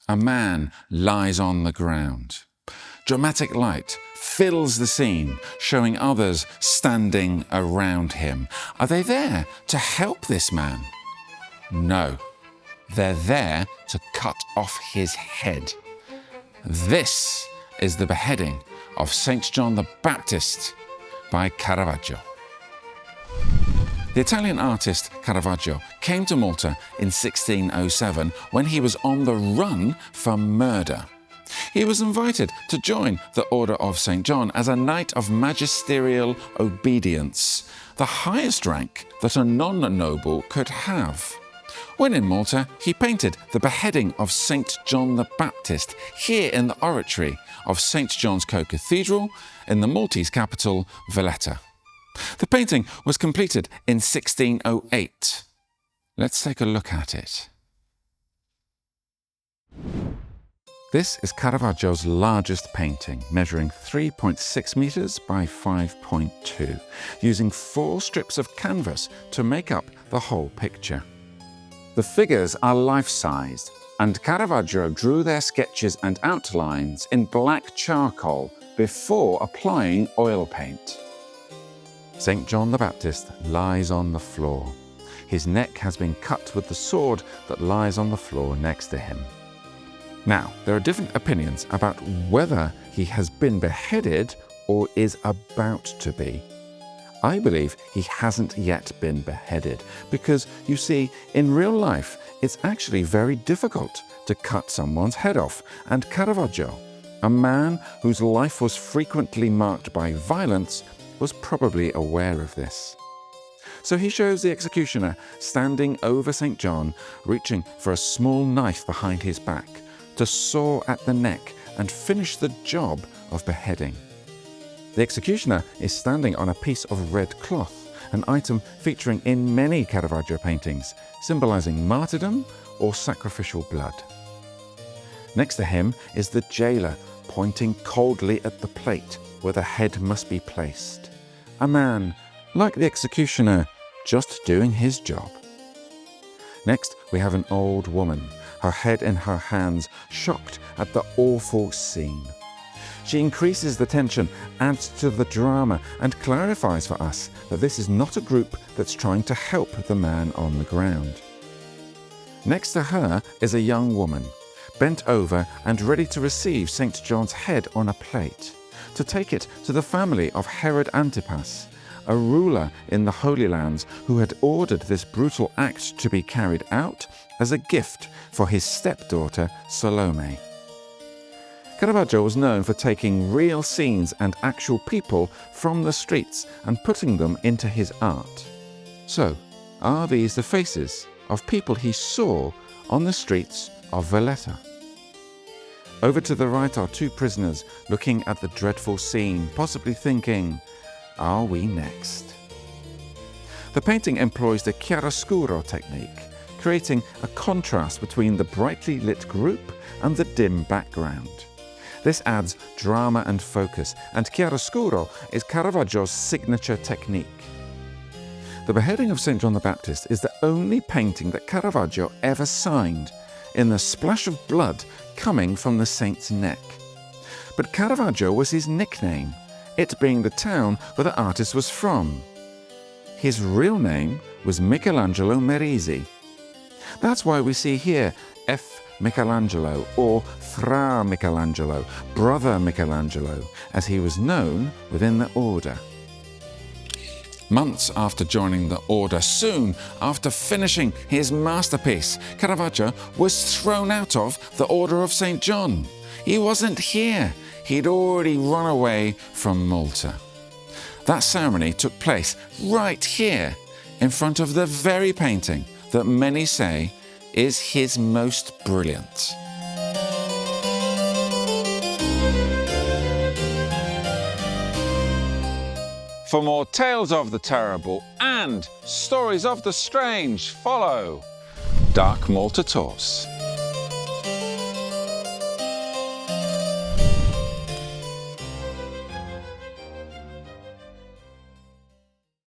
A man lies on the ground. Dramatic light fills the scene, showing others standing around him. Are they there to help this man? No, they're there to cut off his head. This is the beheading of St. John the Baptist by Caravaggio. The Italian artist Caravaggio came to Malta in 1607 when he was on the run for murder. He was invited to join the Order of St. John as a knight of magisterial obedience, the highest rank that a non-noble could have. When in Malta, he painted the beheading of St. John the Baptist here in the Oratory of St. John's Co-Cathedral in the Maltese capital, Valletta. The painting was completed in 1608. Let's take a look at it. This is Caravaggio's largest painting, measuring 3.6 metres by 5.2, using 4 strips of canvas to make up the whole picture. The figures are life-sized, and Caravaggio drew their sketches and outlines in black charcoal before applying oil paint. St. John the Baptist lies on the floor. His neck has been cut with the sword that lies on the floor next to him. Now, there are different opinions about whether he has been beheaded or is about to be. I believe he hasn't yet been beheaded because, you see, in real life, it's actually very difficult to cut someone's head off, and Caravaggio, a man whose life was frequently marked by violence, was probably aware of this. So he shows the executioner standing over St. John, reaching for a small knife behind his back to saw at the neck and finish the job of beheading. The executioner is standing on a piece of red cloth, an item featuring in many Caravaggio paintings, symbolizing martyrdom or sacrificial blood. Next to him is the jailer, pointing coldly at the plate where the head must be placed. A man, like the executioner, just doing his job. Next, we have an old woman, her head in her hands, shocked at the awful scene. She increases the tension, adds to the drama, and clarifies for us that this is not a group that's trying to help the man on the ground. Next to her is a young woman, bent over and ready to receive St. John's head on a plate, to take it to the family of Herod Antipas, a ruler in the Holy Lands who had ordered this brutal act to be carried out as a gift for his stepdaughter Salome. Caravaggio was known for taking real scenes and actual people from the streets and putting them into his art. So, are these the faces of people he saw on the streets of Valletta? Over to the right are 2 prisoners looking at the dreadful scene, possibly thinking, are we next? The painting employs the chiaroscuro technique, creating a contrast between the brightly lit group and the dim background. This adds drama and focus, and chiaroscuro is Caravaggio's signature technique. The beheading of St. John the Baptist is the only painting that Caravaggio ever signed, in the splash of blood coming from the saint's neck. But Caravaggio was his nickname, it being the town where the artist was from. His real name was Michelangelo Merisi. That's why we see here F. Michelangelo or Fra Michelangelo, Brother Michelangelo, as he was known within the order. Months after joining the order, soon after finishing his masterpiece, Caravaggio was thrown out of the Order of St. John. He wasn't here. He'd already run away from Malta. That ceremony took place right here, in front of the very painting that many say is his most brilliant. For more tales of the terrible and stories of the strange, follow Dark Malta Tours.